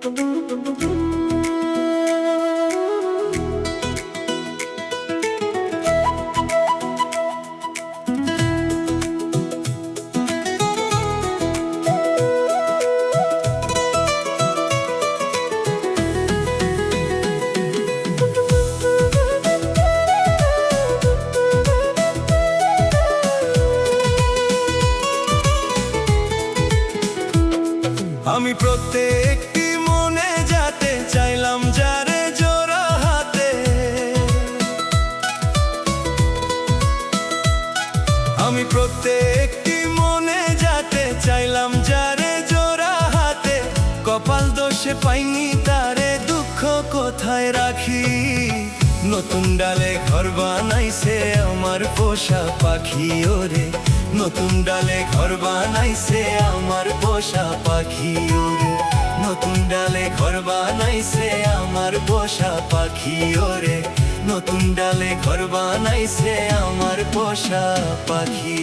আমি প্রত্যেকটি মনে যেতে চাইলাম যারে জোড়া হাতে। আমি প্রত্যেকটি মনে যেতে চাইলাম যারে জোড়া হাতে। কপাল দোষে পাইনি তারে, দুঃখ কোথায় রাখি। নতুন ডালে ঘর বানাইছে আমার পোষা পাখি ওরে। নতুন ডালে ঘর বানাইছে আমার পোষা পাখি ওরে। নতুন ডালে ঘর বানাইছে আমার পোষা পাখি ওরে। নতুন ডালে ঘর বানাইছে আমার পোষা পাখি।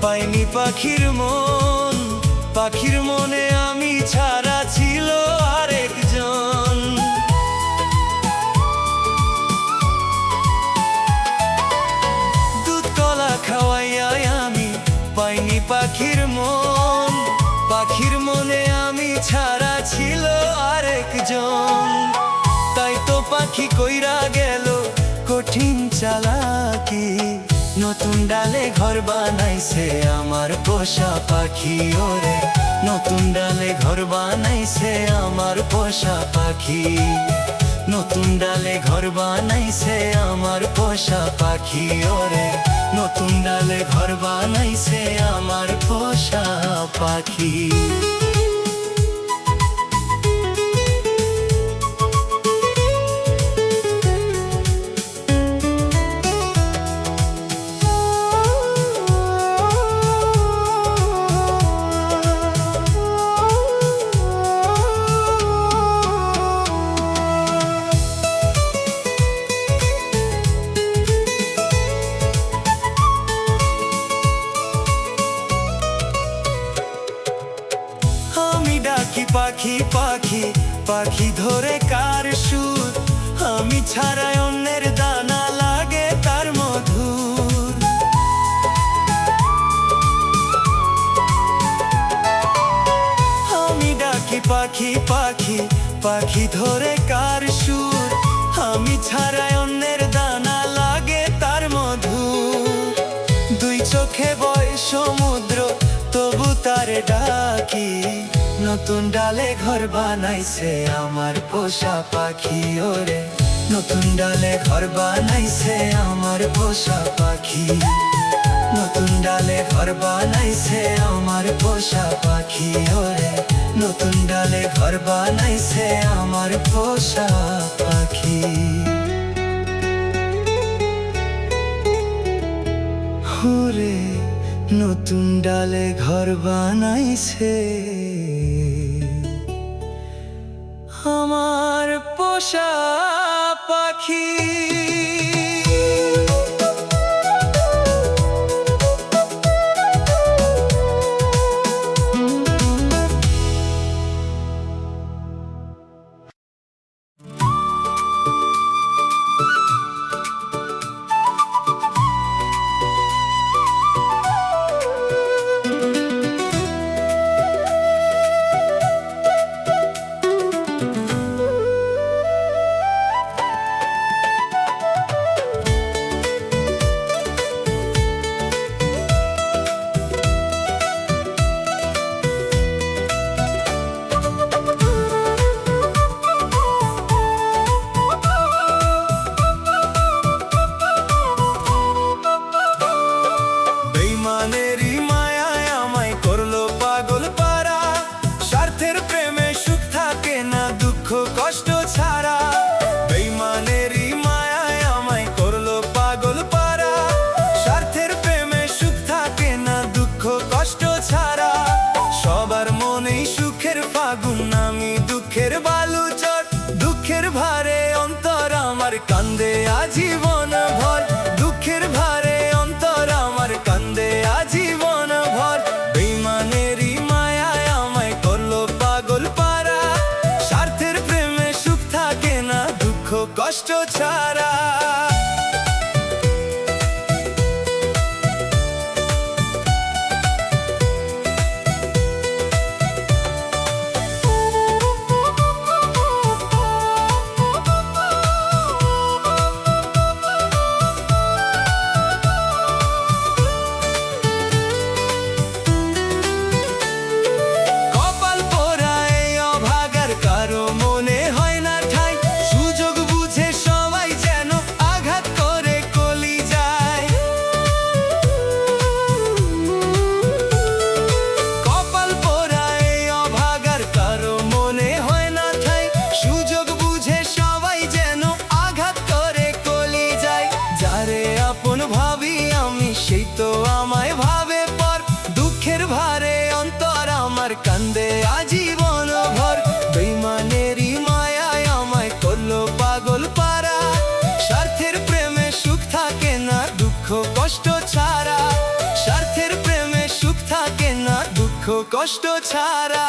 পাইনি পাখির মন, পাখির মনে আমি ছাড়া ছিল আরেকজন। দুধ কলা খাওয়াইয়া আমি পাইনি পাখির মন, পাখির মনে আমি ছাড়া ছিল আরেকজন। তাই তো পাখি কইরা গেল কঠিন চালাকি। নতুন ডালে ঘর বানাইছে আমার পোষা পাখি ওরে। নতুন ডালে ঘর বানাইছে আমার পোষা পাখি। নতুন ডালে ঘর বানাইছে আমার পোষা পাখি ওরে। নতুন ডালে ঘর বানাইছে আমার পোষা পাখি। পাখি পাখি পাখি ধরে কার সুর। আমি ছাড়া অন্যের দানা লাগে তার মধুর। আমি ডাকি পাখি পাখি পাখি ধরে কার সুর। আমি ছাড়া অন্যের দানা লাগে তার মধুর। দুই চোখে বয় সমুদ্র তবু তারে ডাকি। নতুন ডালে ঘর বানাইছে আমার পোষা পাখি ওরে। নতুন ডালে ঘর বানাইছে আমার পোষা পাখি। নতুন ডালে ঘর বানাইছে আমার পোষা পাখি ওরে। নতুন ডালে ঘর বানাইছে আমার পোষা পাখি। ওরে নতুন ডালে ঘর বানাইছে আমার পোষা পাখি। ছাড়া। কপাল পোড়া এই অভাগার কারো মনে হয় না ঠাই, সুযোগ বুঝে সবাই যেন আঘাত করে কলি যায়। কপাল পোড়া এই অভাগার কারো মনে হয় না ঠাই, সুযোগ বুঝে সবাই যেন আঘাত করে কলি যায়। যারে আপন ভাবি আমি সেই তো আমায় ভাবে পর, দুঃখের ভারে অন্তর আমার কান্দে আজীবন ভর। বেইমানেরই মায়ায় আমায় করলো পাগল পারা, স্বার্থের প্রেমে সুখ থাকে না দুঃখ কষ্ট ছাড়া। স্বার্থের প্রেমে সুখ থাকে না দুঃখ কষ্ট ছাড়া।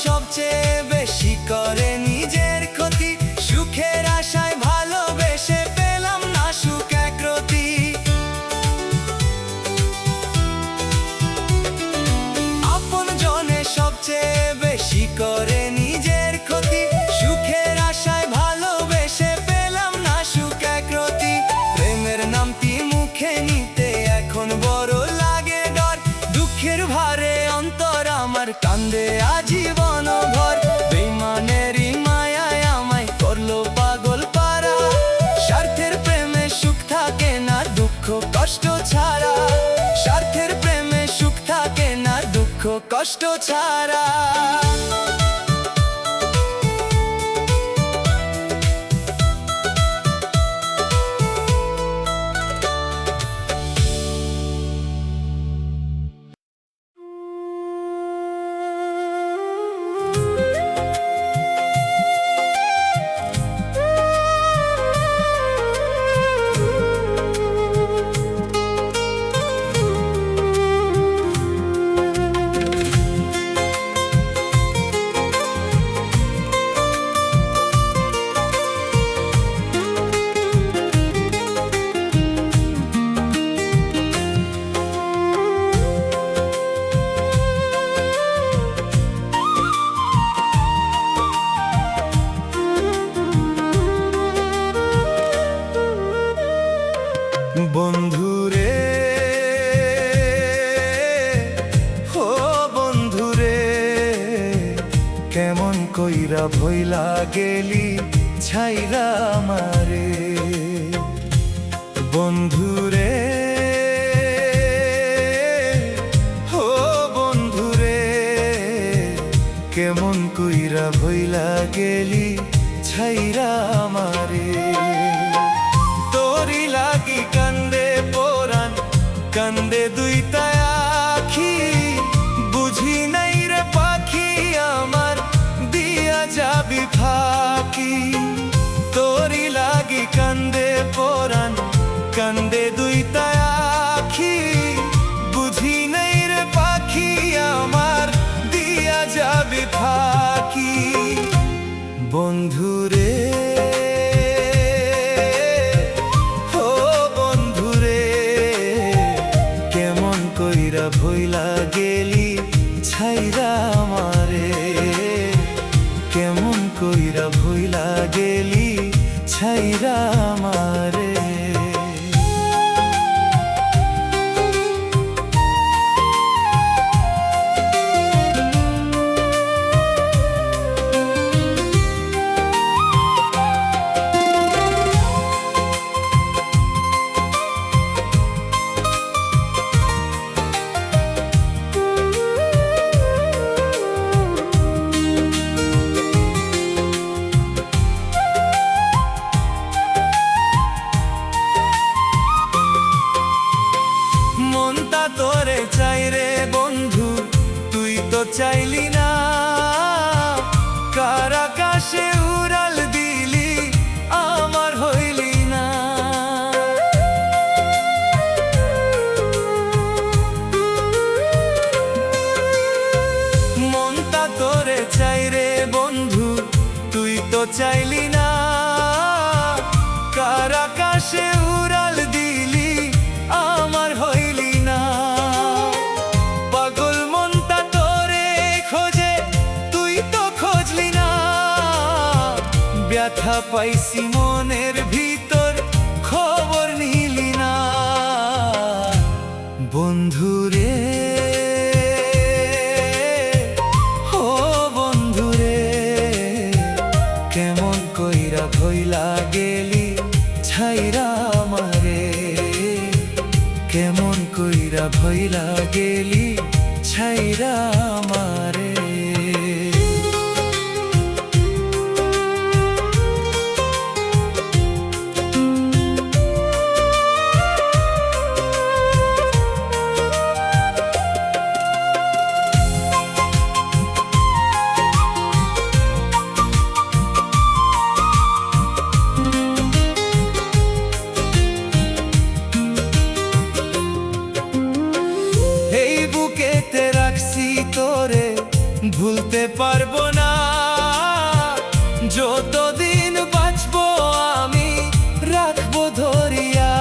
সবচেয়ে বেশি করে নিজের ক্ষতি, সুখের আশায় ভালোবেসে পেলাম না সুখ একরতি। আপন জনে সবচেয়ে বেশি করে নিজের ক্ষতি, সুখের আশায় ভালোবেসে পেলাম না সুখ একরতি। প্রেমের নামটি মুখে নিতে এখন বড় লাগে ডর, দুঃখের ভারে অন্তর আমার কান্দে আজীবন ভর। বেইমানেরই মায়ায় আমায় করলো পাগল পারা, স্বার্থের প্রেমে সুখ থাকে না দুঃখ কষ্ট ছাড়া। স্বার্থের প্রেমে সুখ থাকে না দুঃখ কষ্ট ছাড়া। বন্ধুরে ও বন্ধুরে, কেমন কইরা ভইলা গেলি ছাইরা আমারে। বন্ধুরে ও বন্ধুরে, কেমন কইরা ভইলা গেলি ছাইরা আমারে। তোরি লাগি কান্দে পরাণ, কান্দে দুইটা আখি, বুঝি নাই রে পাখি আমার দিয়া যাবি ফাঁকি। তোরি লাগি কান্দে পরাণ, কান্দে দুইটা আখি, বুঝি নাই রে পাখি আমার দিয়া যাবি ফাঁকি। বন্ধুরে ভইলা গেলি ছাইরা আমারে, কেমন কইরা ভইলা গেলি ছাইরা আমারে। মনটা তোরে চাই রে বন্ধু, তুই তো চাইলি না। কার আকাশে উড়াল দিলি, আমার হইলি না। মনটা তোরে চাই রে বন্ধু, তুই তো চাইলি না। কার আকাশে উড়াল দিলি, আমার হইলি না। পাগল মনটা তোরে খোঁজে, তুই তো খোঁজলি না। ব্যথা পাইছি মনের ভিতর, খবর নিলি না। বন্ধুরে, ও বন্ধুরে, কেমন কইরা ভইলা গেলি ছাইরা আমারে। কেমন কইরা ভইলা গেলি ছাইরা আমারে। তোরে ভুলতে পারবো না, যতদিন বাঁচবো আমি রাখবো ধরিয়া।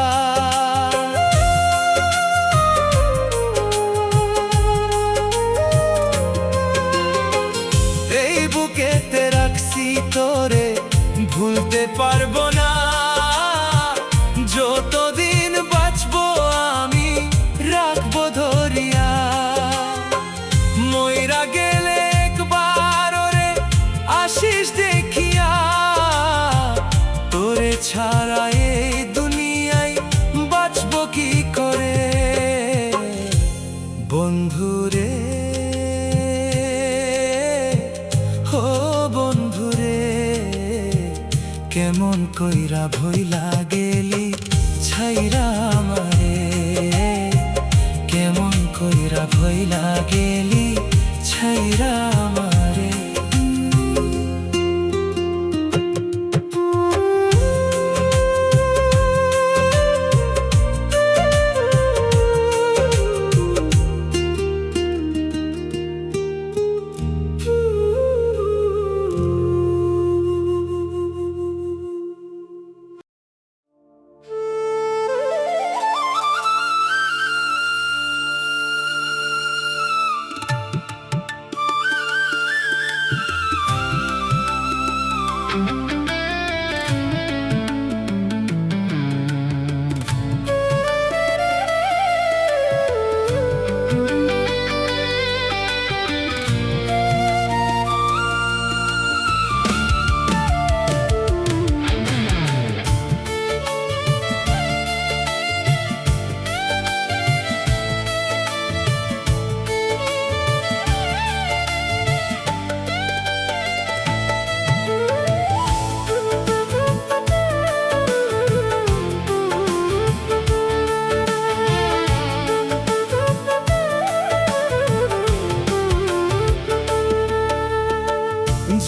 এই বুকেতে রাখছি তোরে ভুলতে পারবো না, যতদিন বাঁচবো আমি রাখবো ধরিয়া। মইরা গেলে একবার ওরে আশিস দেখিয়া, তোরে ছাড়া এই দুনিয়ায় বাঁচবো কি করে। বন্ধুরে, ও বন্ধুরে, কেমন কইরা ভইলা গেলি ছাইরা আমারে। কেমন কইরা ভইলা গেলি ছাইরা আমারে।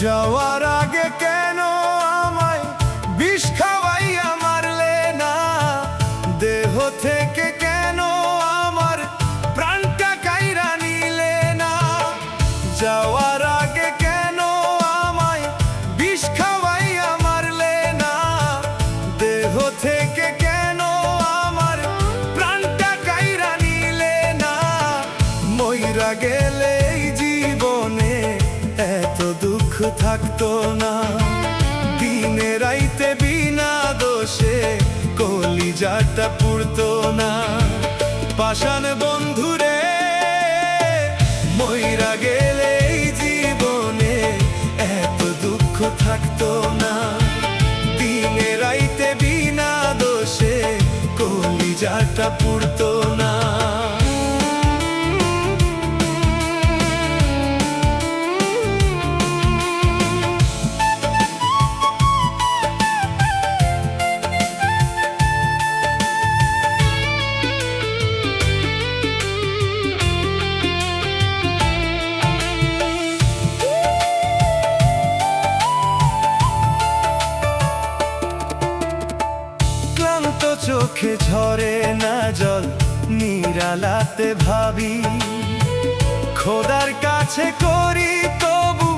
যাওয়ার আগে কেন আমায় বিষ খাওয়াইয়া মারলে না? দেহ থেকে কেন আমার প্রাণটা কাইরা নিলে না? যাওয়ার আগে কেন আমায় বিষ খাওয়াইয়া মারলে না? দেহ থেকে কেন আমার প্রাণটা কাইরা নিলে না? মইরা গেলে জীবনে এত দুঃখ থাকতো না। দিনে রাইতে বিনা দোষে কলিজাটা পুড়তো না। পাষাণ বন্ধুরে, মইরা গেলে জীবনে এত দুঃখ থাকতো না। দিনে রাইতে বিনা দোষে কলিজাটা পুড়তো না। ঝরে না জল নিরালাতে ভাবি, খোদার কাছে করি তবু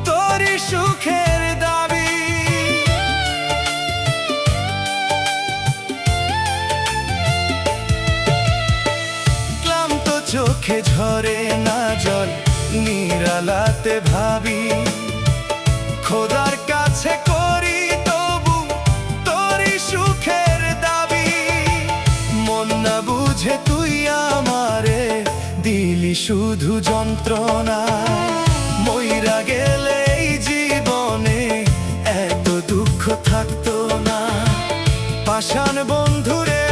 তোরই সুখের দাবি। ক্লান্ত চোখে ঝরে না জল নিরালাতে ভাবি, খোদার কাছে করি তবু তোরই সুখের দাবি। মন না বুঝে তুই আমারে দিলি শুধু যন্ত্রণা, মইরা গেলে এই জীবনে এত দুঃখ থাকতো না। পাষাণ বন্ধুরে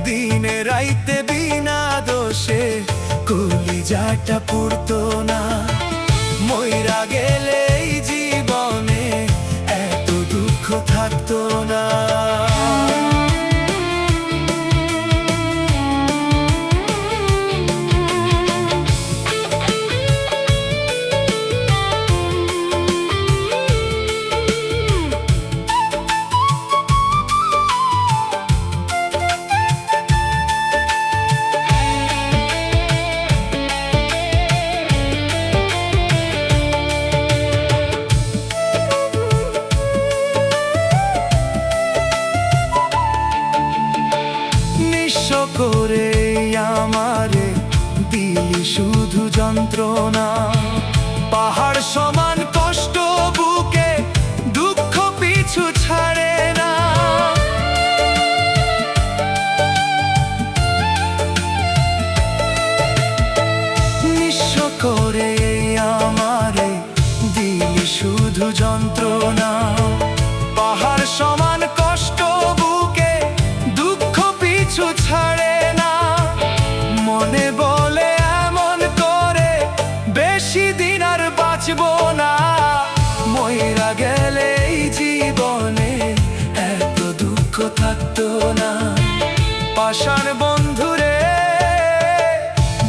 দিনে রাইতে বিনা দোষে কলিজাটা পুড়তো না, মইরা গেলে এই জীবনে এত দুঃখ থাকতো না। করে আমারে দিলি শুধু যন্ত্রণা, পাহাড় সমান কষ্ট বুকে দুঃখ পিছু ছাড়ে না। নিঃস্ব করে আমারে দিলি শুধু যন্ত্রণা, পাহাড় সমান কষ্ট বুকে দুঃখ পিছু ছাড়ে না। মনে বলে এমন করে বেশি দিন আর বাঁচবো না, মইরা গেলে এই জীবনে এত দুঃখ থাকতো না। পাষাণ বন্ধুরে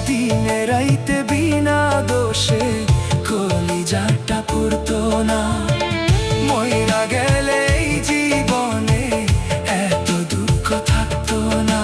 দিনে রাইতে বিনা দোষে কলিজাটা পুড়তো না, মইরা গেলে এই জীবনে এত দুঃখ থাকতো না।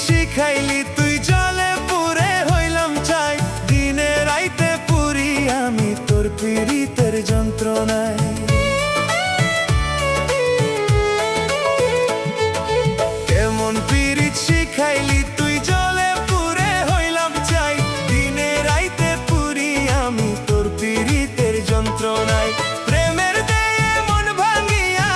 শিখাইলি তুই জলে পুরে হইলাম চাই, দিনে রাইতে পুরি আমি তোর পীড়িতের যন্ত্রণায়। কেমন পীড়িত শিখাইলি তুই জলে পুরে হইলাম চাই, দিনে রাইতে পুরি আমি তোর পীড়িতের যন্ত্রণায়। প্রেমের দেয়ে মন ভাঙিয়া,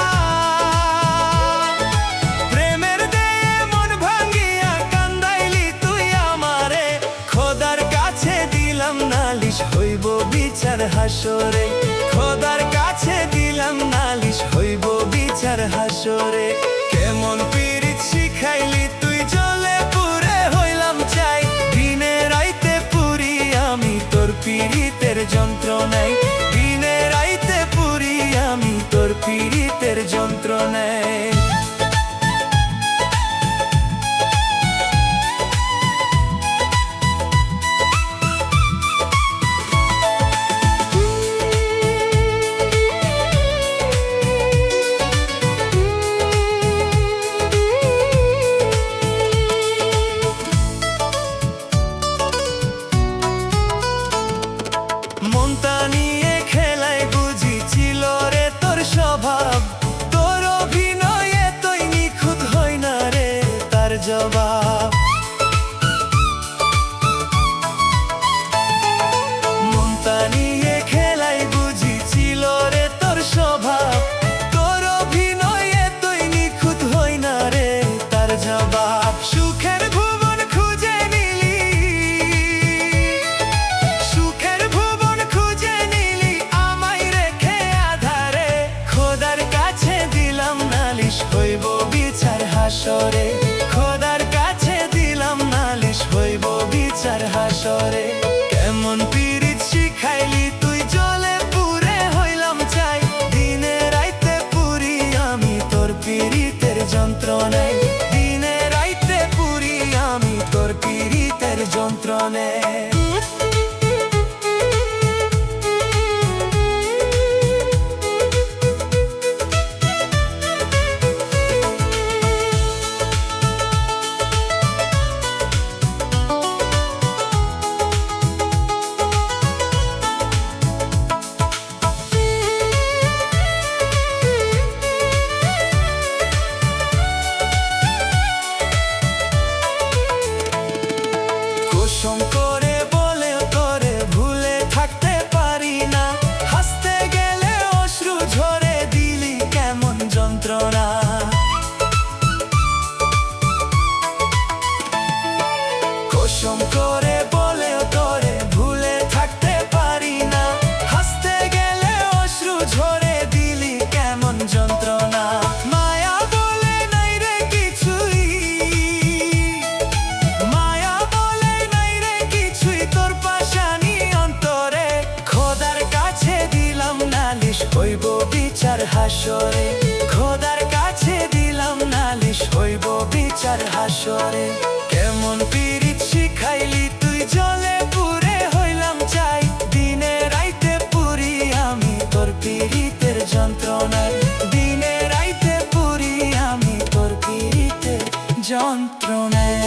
প্রেমের দেয়ে মন ভাঙিয়া কান্দাইলি তুই আমারে, খোদার কাছে দিলাম নালিশ হইব বিচার হাসরে, খোদার কাছে দিলাম নালিশ হইব বিচার হাসরে। কেমন পীড়িত শিখাইলি তুই জলে পুরে হইলাম চাই, দিনে রাইতে পুরি আমি তোর পীড়িতের যন্ত্রণায়, দিনে রাইতে পুরি আমি তোর পীড়িতের যন্ত্রণায়। মনটা নিয়ে খেলায় বুঝিছিল রে তোর স্বভাব, তোর অভিনয়ে তুই নিখুঁত হই না রে তার জবাব। হাসরে, খোদার কাছে দিলাম নালিশ হইব বিচার হাসরে। কেমন পীড়িত শিখাইলি তুই জ্বলে পুড়ে হইলাম চাই, দিনে রাইতে পুরি আমি তোর পীড়িতের যন্ত্রণায়, দিনে রাইতে পুরি আমি তোর পীড়িতের যন্ত্রণায়। কুসুম করে বলে তোরে ভুলে থাকতে পারি না, হাসতে গেলে অশ্রু ঝরে দিলি কেমন যন্ত্রণা। কুসুম করে বলে তোরে ভুলে থাকতে পারি না, হাসতে গেলে অশ্রু ঝরে দিলি কেমন যন্ত্রণা। মায়া বলে নাই রে কিছুই, মায়া বলে নাই রে কিছুই তোর পাশানি অন্তরে, খোদার কাছে দিলাম নালিশ হইব বিচার হাসরে, খোদার কাছে দিলাম নালিশ হইব বিচার হাসরে। কেমন পীড়িত শিখাইলি তুই জ্বলে পুড়ে হইলাম চাই, দিনে রাইতে পুরি আমি তোর পীড়িতের যন্ত্রণায়, দিনে রাইতে পুরি আমি তোর পীড়িতের যন্ত্রণায়।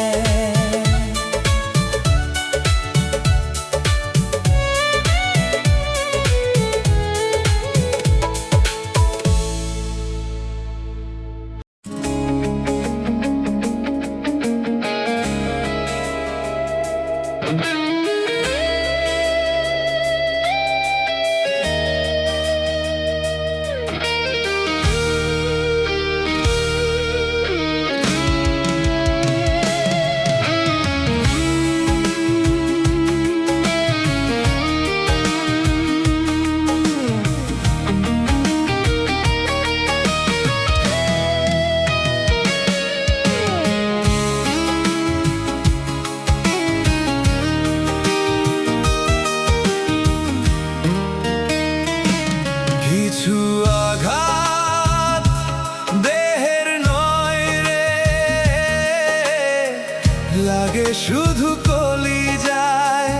কিছু আঘাত দেহের নয় রে, লাগে শুধু কলিজায়,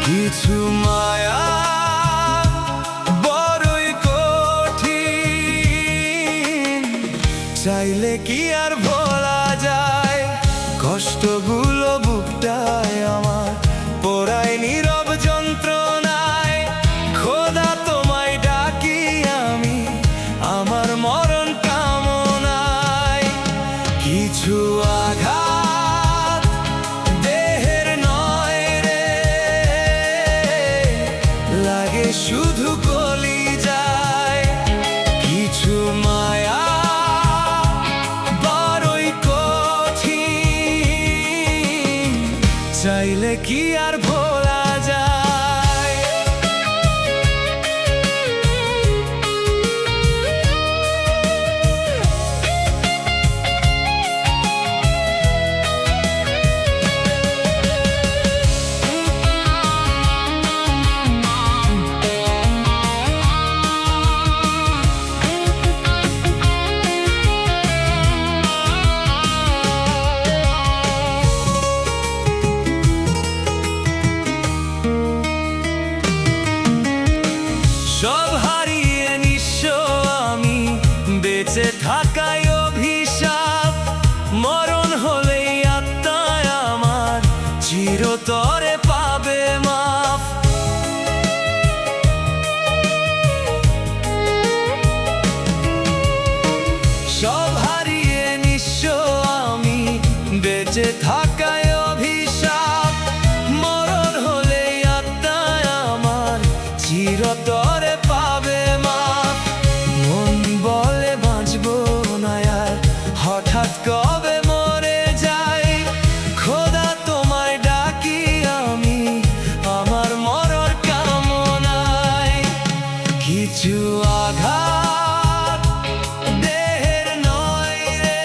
কিছু মায়া বড়ই কঠিন, চাইলে কি আর ভোলা যায়। কষ্টগুলো বুকটায় আমার পোড়ায় নীরব যন্ত্রণায়, খোদা তোমায় ডাকি আমি আমার মরণ কামনায়। কিছু আঘাত দেহের নয় রে, লাগে শুধু কলিজায়, কিছু মায়া বড়ই কঠিন, চাইলে কি আর ভোলা যায়। সব হারিয়ে নিঃস্ব আমি, বেঁচে থাকায় অভিশাপ, মরণ হলেই আত্মায় আমার চিরতরে পাবে মাফ। সব হারিয়ে নিঃস্ব আমি, বেঁচে থাকায় অভিশাপ, মরণ হলেই আত্মায় আমার চিরতরে পাবে মাফ। মন বলে বাঁচবো না আর, হঠাৎ কবে মরে যাই, খোদা তোমায় ডাকি আমি আমার মরণ কামনায়। কিছু আঘাত দেহের নয় রে,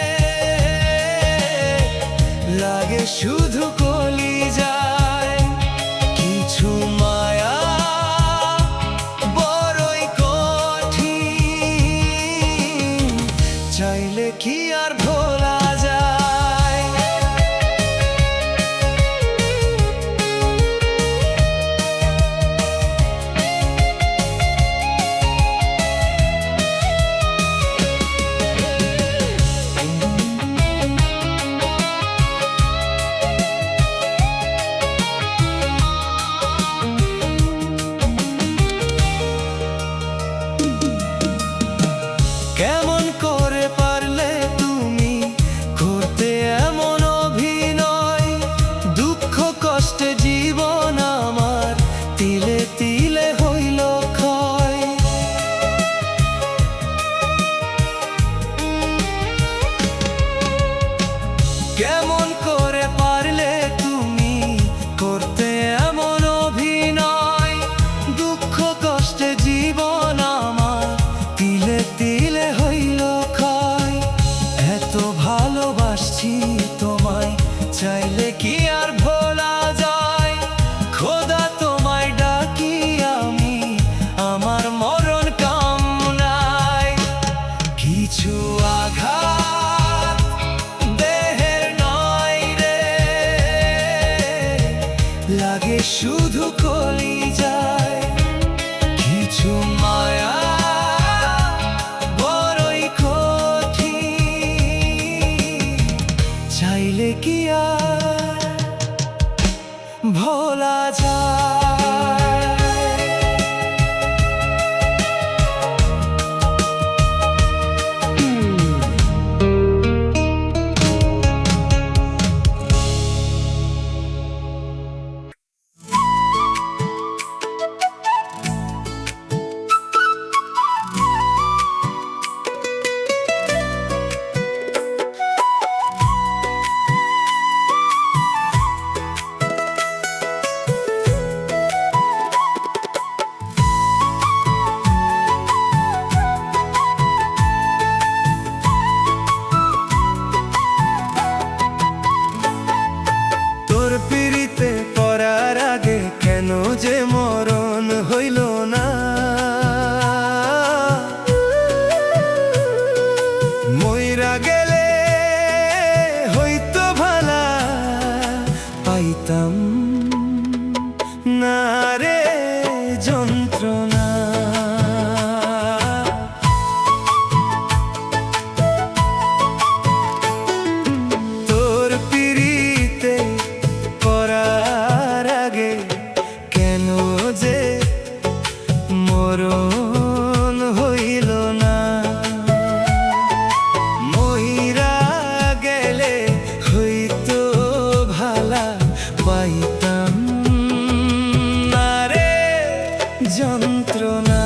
যন্ত্রণা।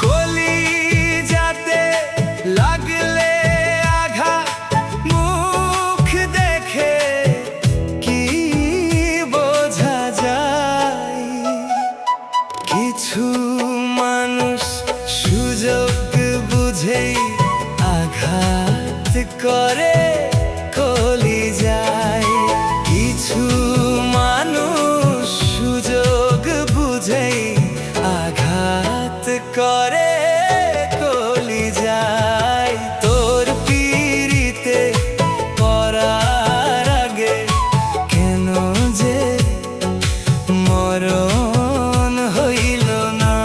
কলিজাতে লাগলে আঘাত, মুখ দেখে কি বোঝা যায়? কিছু মানুষ সুযোগ বুঝেই আঘাত করে কলিজায়। কিছু মানুষ সুযোগ বুঝেই আঘাত করে কলিজায়। তোর পিড়িতে পড়ার আগে কেন যে মরণ হইল না?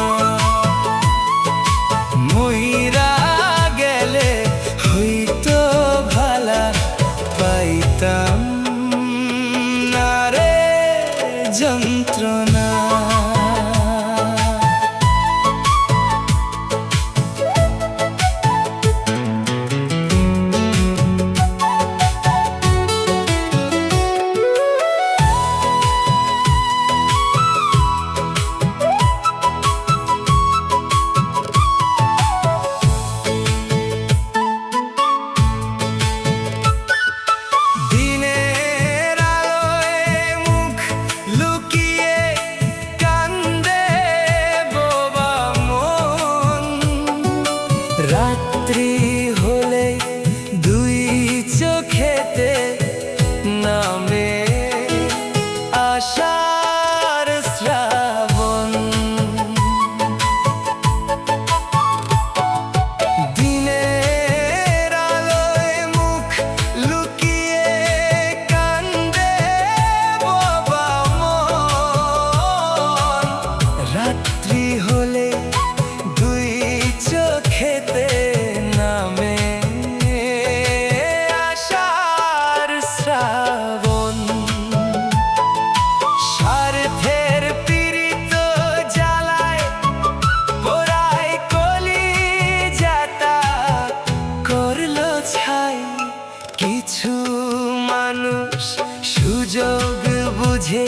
মইরা গেলে হইতো ভালা পাইতাম না রে যন্ত্রণা। দিনের আলোয় মুখ লুকিয়ে কান্দে বোবা মন। রাত্রি হলে দুই চোখেতে নামে আশার শ্রাবণ। দিনের আলোয় মুখ লুকিয়ে কান্দে বোবা মন। রাত্রি হলে দুই চোখেতে নামে আশার শ্রাবণ। স্বার্থের পীড়িত জ্বালায় পোড়ায় কলিজাটা করলো ছাই। কিছু মানুষ সুযোগ বুঝে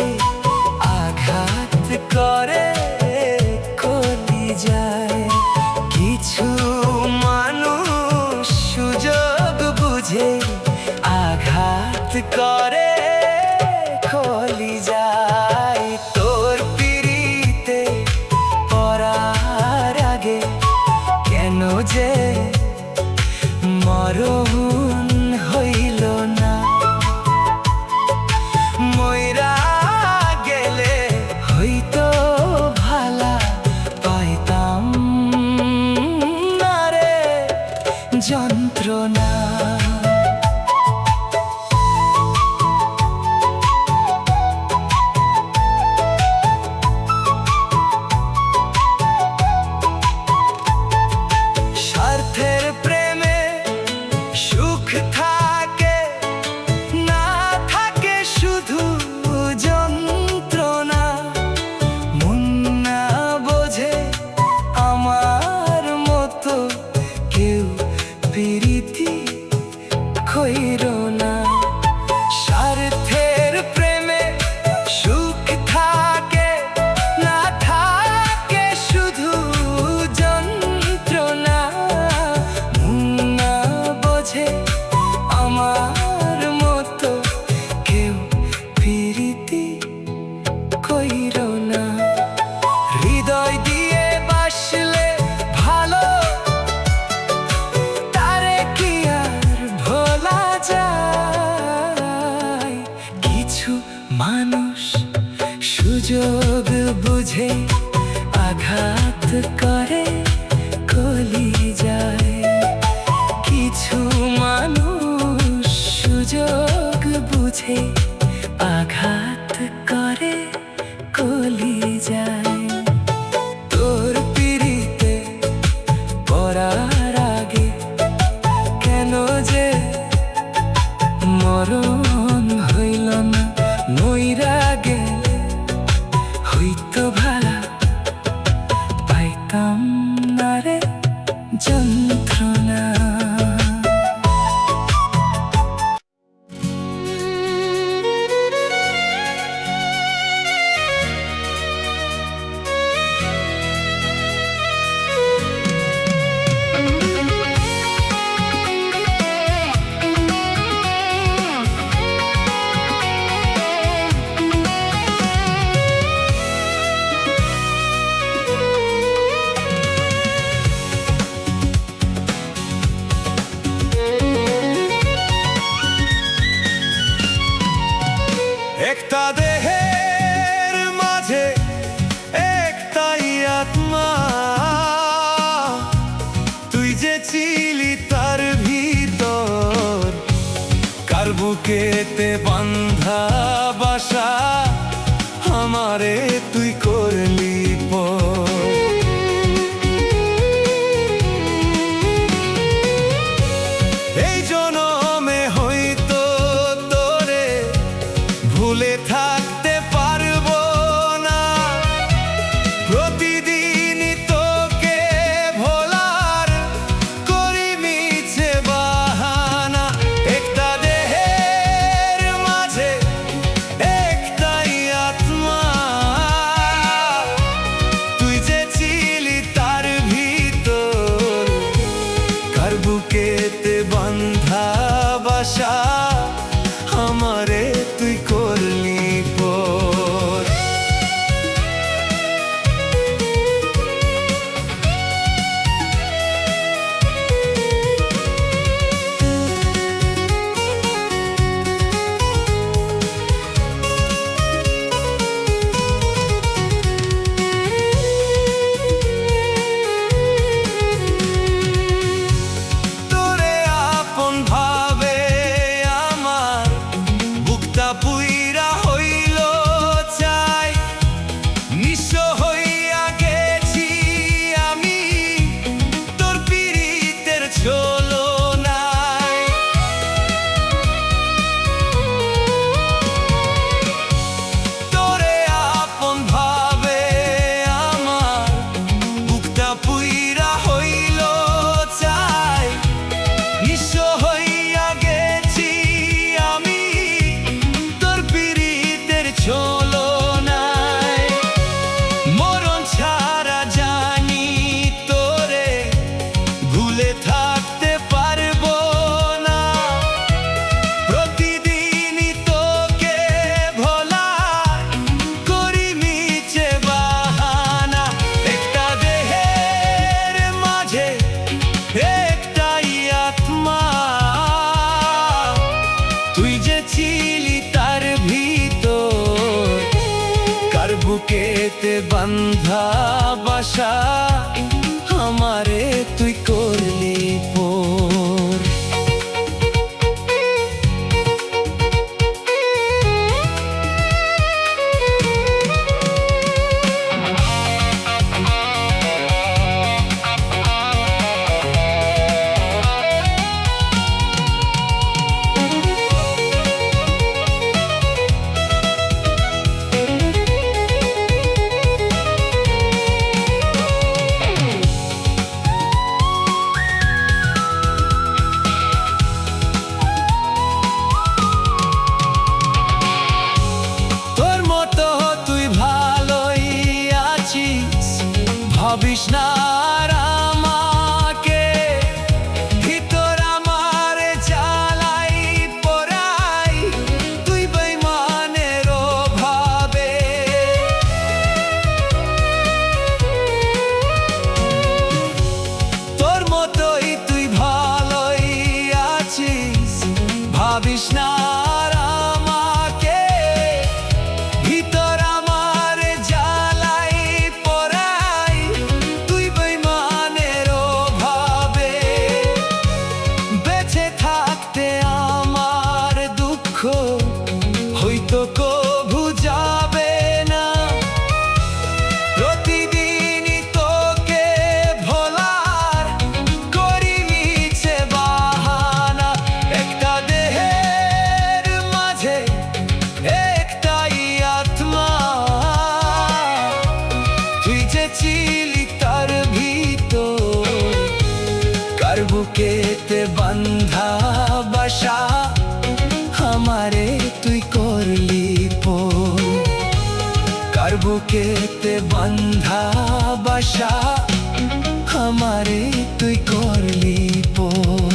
আঘাত করে কলিজায়। কিছু মানুষ সুযোগ বুঝে আঘাত করে কলিজায়। তোর পিড়িতে পড়ার আগে কেন যে মরণ হইল না? মইরা গেলে হইতো ভালা পাইতাম না রে যন্ত্রণা। স্বার্থের প্রেমে সুখ থাকে না, থাকে শুধু যন্ত্রণা। মন না বোঝে আমার মতো কেউ প্রীতি কইরো না। স্বার্থের প্রেমে সুখ থাকে না, থাকে শুধু যন্ত্রণা। মন না বোঝে আমার মতো কেউ প্রীতি কইরো না। হৃদয় দিয়ে বাসলে ভালো তারে কি আর ভোলা যায়? কিছু মানুষ সুযোগ বুঝে আঘাত করে কলিজায়। কিছু মানুষ সুযোগ বুঝে আঘাত করে কলিজায়। তোর পিড়িতে পড়ার আগে কেন যে মরণ হইল না? মইরা গেলে হইতো ভালা পাইতাম না রে যন্ত্রণা। বুকেতে বান্ধা বাসা আমারে তুই করলি এই জনমে হয়তো তোরে ভুলে থাকতে পারবো না প্রতিদিন তোকে ভোলার করি মিছে বাহানা একটা দেহের মাঝে একটাই আত্মা তুই যে ছিলি তার ভিতর কার বুকেতে বান্ধা বাসা আমারে তুই করলি পর তোরে আপন ভাবে আমার বুকটা পুইরা হইল চাই নিঃস্ব হইয়া গেছি আমি তোর পীড়িতের ছোলো নাই তোরে আপন ভাবে আমার বুকটা পুইরা হইল চাই নিঃস্ব হইয়া গেছি আমি তোর পীড়িতের ছোলো নাই মরণ ছাড়া জানি তোরে ভুলে থাকতে পারবো না প্রতিদিনই তোকে ভোলা করি মিছে বাহানা একটা দেহের মাঝে একটাই আত্মা তুই যে ছিলি তার ভিতর কার বুকেতে বান্ধা বাসা আমারে তুই করলি পর তোর মতো তুই ভালোই আছিস ভাবিস না আর আমাকে ভিতর আমার জ্বালাই পোড়াই তুই বেঈমানের ভাবে তোর মতোই তুই ভালোই আছিস ভাবিস না আর আমাকে ভিতর আমার জ্বালাই পোড়াই তুই বেঈমানের ভাবে বেঁচে থাকতে আমার দুঃখ হয়তো কভু যাবে না প্রতিদিনই তোকে ভোলার করি মিছে বাহানা একটা দেহের মাঝে একটাই আত্মা তুই যে ছিলি তার ভিতর কার বুকেতে বান্ধা বাসা আমারে তুই করলি পর কার বুকেতে বান্ধা বাসা আমারে তুই করলি পর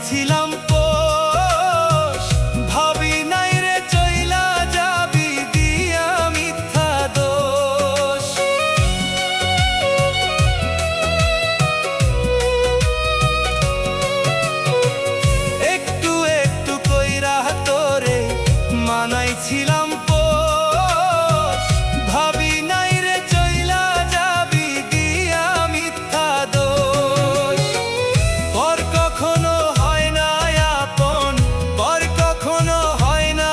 ছিলাম পোষ, ভাবি নাই রে চইলা যাবি দিয়া মিথ্যা দোষ। একটু একটু কইরা তোরে মানাইছিলাম পোষ, ভাবি নাই রে চইলা যাবি দিয়া মিথ্যা দোষ। পর কখনো হয় না আপন, পর কখনো হয় না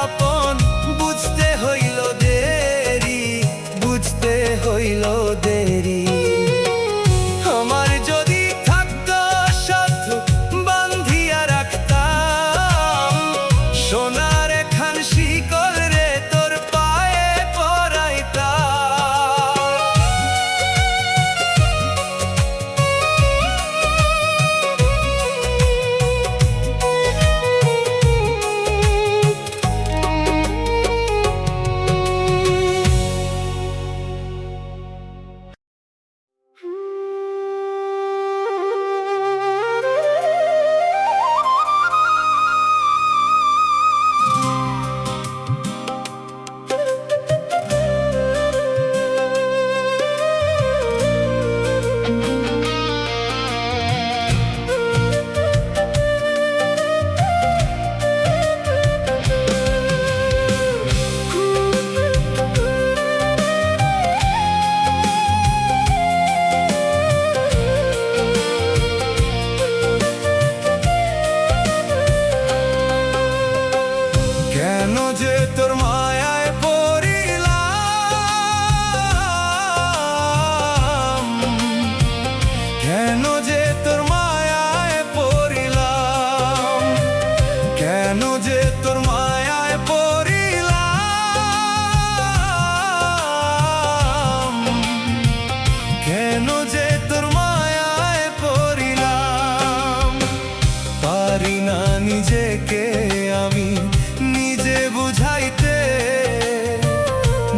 আপন, বুঝতে হইল দেরি, বুঝতে হইল দেরি। আমার যদি থাকতো সাধ্য বান্ধিয়া রাখতাম, সোনার এখান শিকল রে তোর পায়ে কেন যে তোর মায়ায় পড়িলাম, কেন যে তোর মায়ায় পড়িলাম, কেন যে তোর মায়ায় পড়িলাম, কেন যে তোর মায়ায় পড়িলাম। পারি না নিজেকে আমি নিজে বুঝাইতে,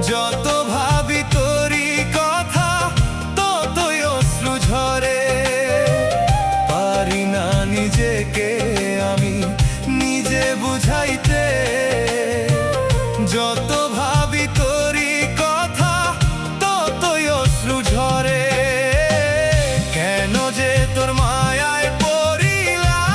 যত ভাবি তোরি কথা ততই অশ্রু ঝরে। পারি না নিজেকে আমি নিজে বুঝাইতে, যত ভাবি তোরি কথা ততই অশ্রু ঝরে। কেন যে তোর মায়ায় পড়িলাম,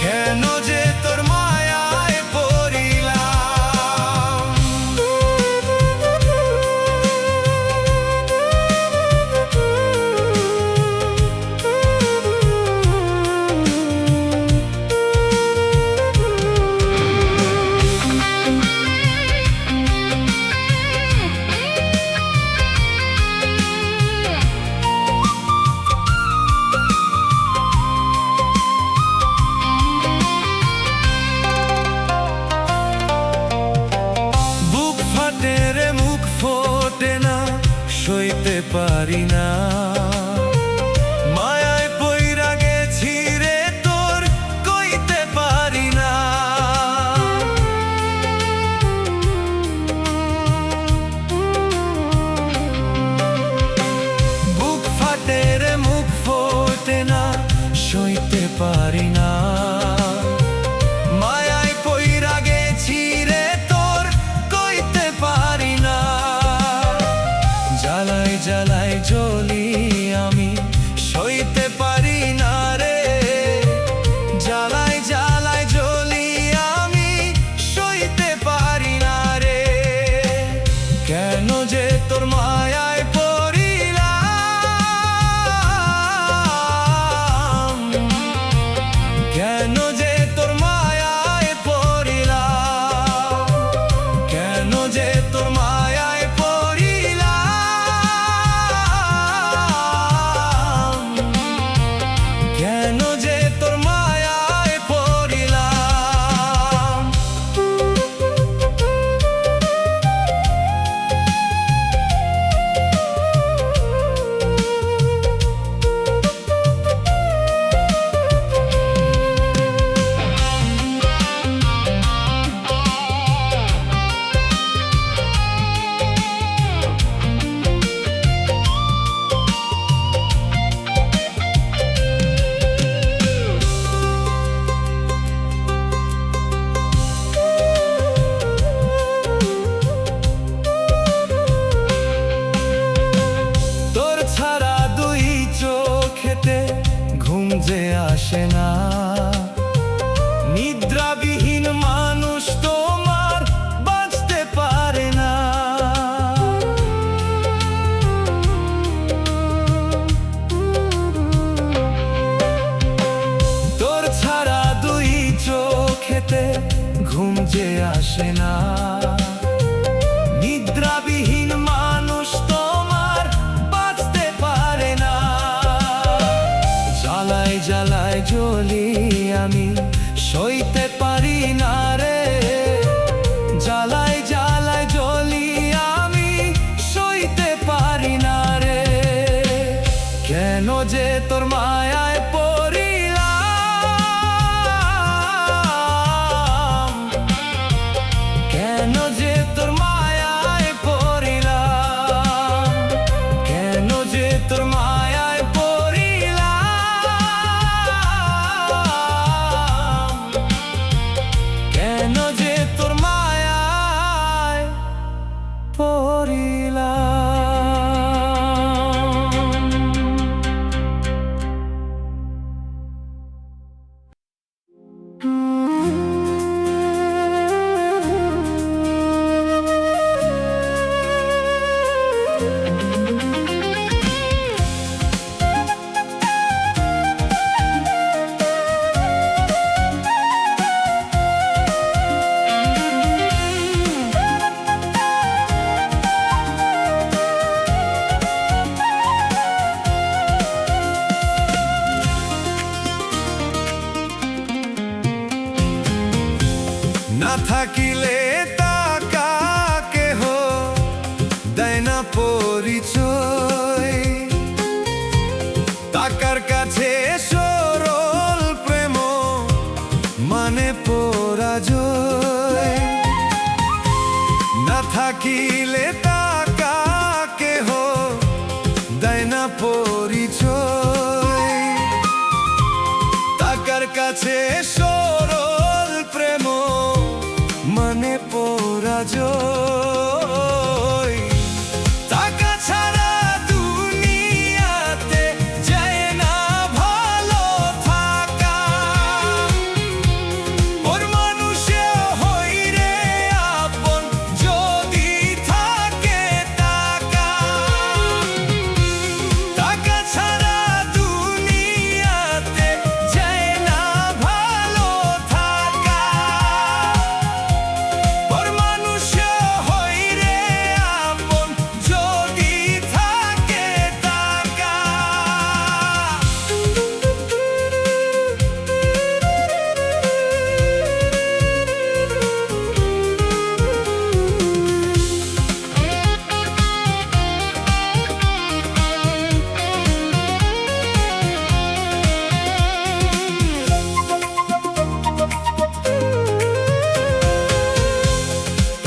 কেন যে তোর মায়ায় পড়িলাম। বুক ফাটে রে মুখ ফোটে না, সইতে পারি না। মায়ায় পইরা গেছি রে তোর কইতে পারি না। বুক ফাটে রে মুখ ফোটে না, সইতে পারি না। মায়ায় পইরা গেছি রে তোর কইতে পারি না। জ্বালায় জ্বালায় জ্বলি থাকিলে টাকা কেহ দেয় না পরিচয়, টাকার কাছে সরল প্রেম মানে পরাজয়। টাকা ছাড়া দুনিয়াতে যায় না ভালো থাকা, ওর মানুষে হই রে আপন যদি থাকে টাকা। টাকা ছাড়া দুনিয়াতে যায় না ভালো থাকা, ওর মানুষে হই রে আপন যদি থাকে টাকা।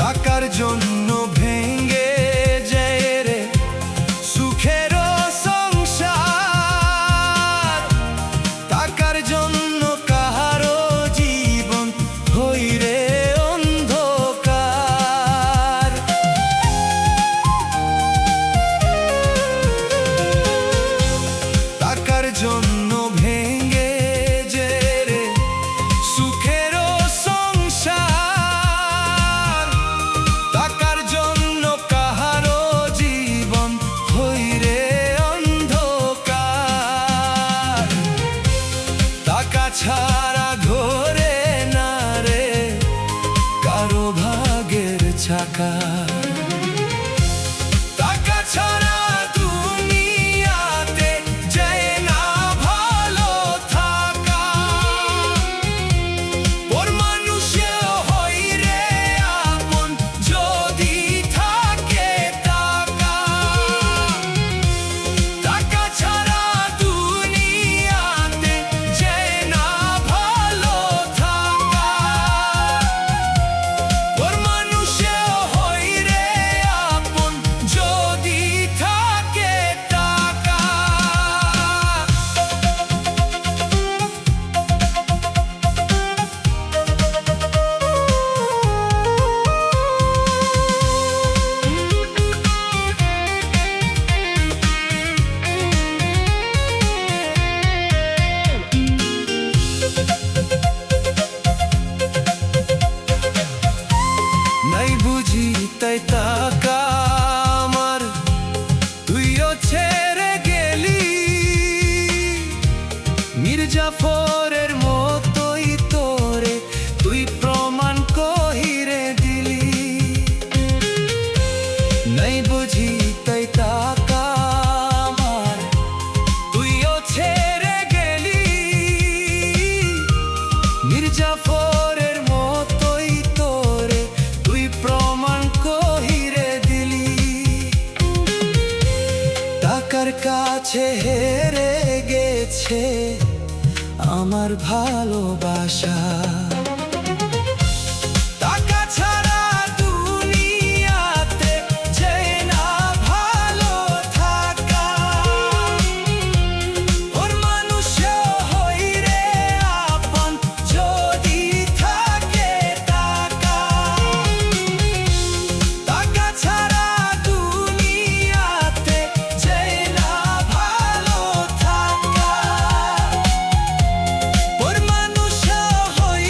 টাকার জন্য ভেঙে যায় রে সুখের সংসার, টাকার জন্য কাহারো জীবন হই রে অন্ধকার। টাকার জন্য ভেঙে যায় রে সুখের সংসার, টাকার জন্য কাহারো জীবন হই রে অন্ধকার। টাকা ছাড়া ঘোরে না রে কারো ভাগের চাকা, টাকা ছাড়া দুনিয়াতে যায় না ভালো থাকা, ওর মানুষে হই রে আপন যদি থাকে টাকা। টাকা ছাড়া দুনিয়াতে যায় না ভালো থাকা, ওর মানুষে হই রে আপন যদি থাকে টাকা। নাই বুঝি তাই টাকা আমার তুইও ছেড়ে গেলি, মির্জাফরের মতোই তোরে তুই প্রমাণ কহিরে দিলি। নাই বুঝি তাই টাকা আমার তুইও ছেড়ে গেলি, মির্জাফরের মতোই তোরে তুই প্রমাণ কহিরে দিলি। টাকার কাছে হেরে গেছে আমার ভালোবাসা, টাকা ছাড়া দুনিয়াতে যায় না ভালো থাকা, ওর মানুষে হই রে আপন যদি থাকে টাকা। টাকা ছাড়া দুনিয়াতে যায় না ভালো থাকা, ওর মানুষে হই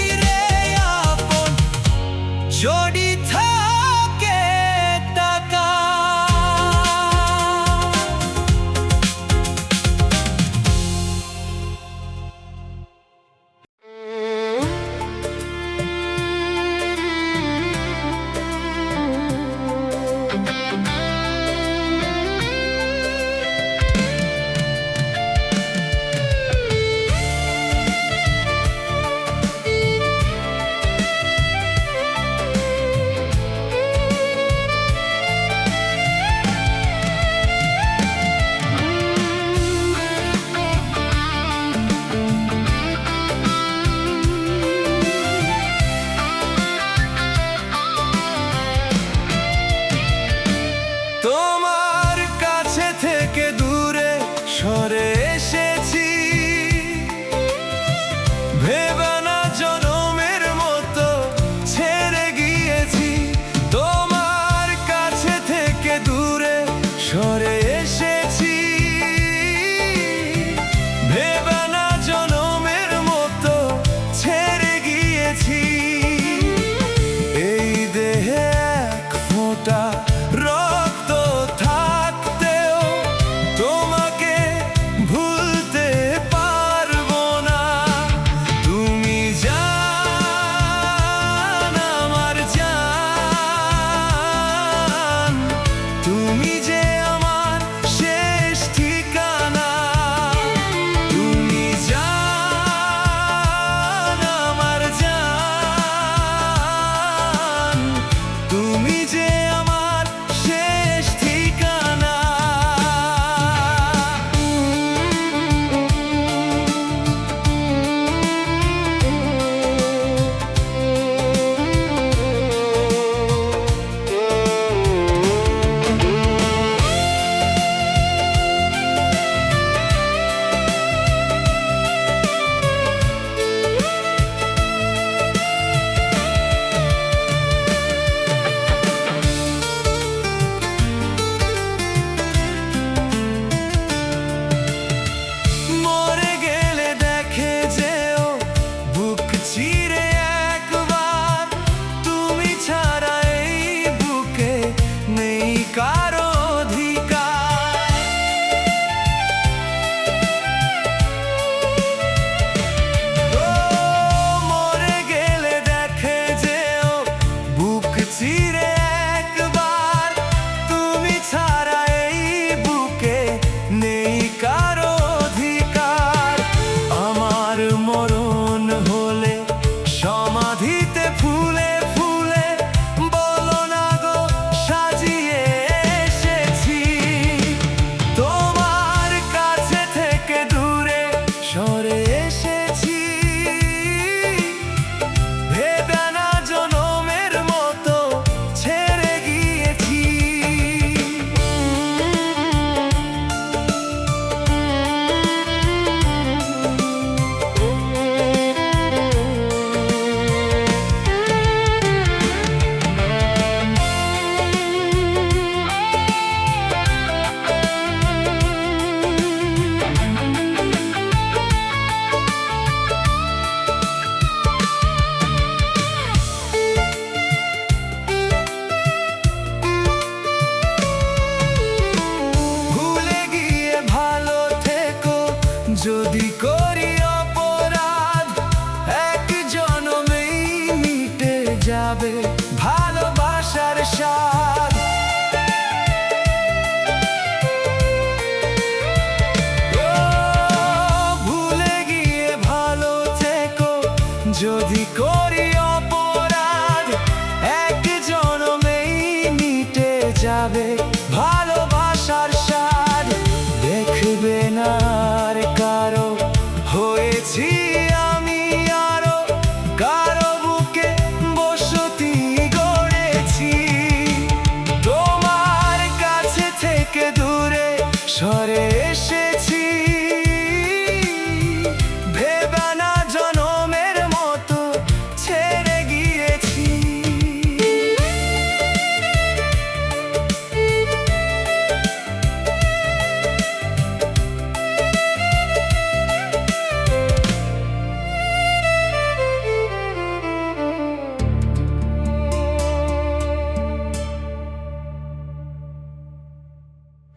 আশা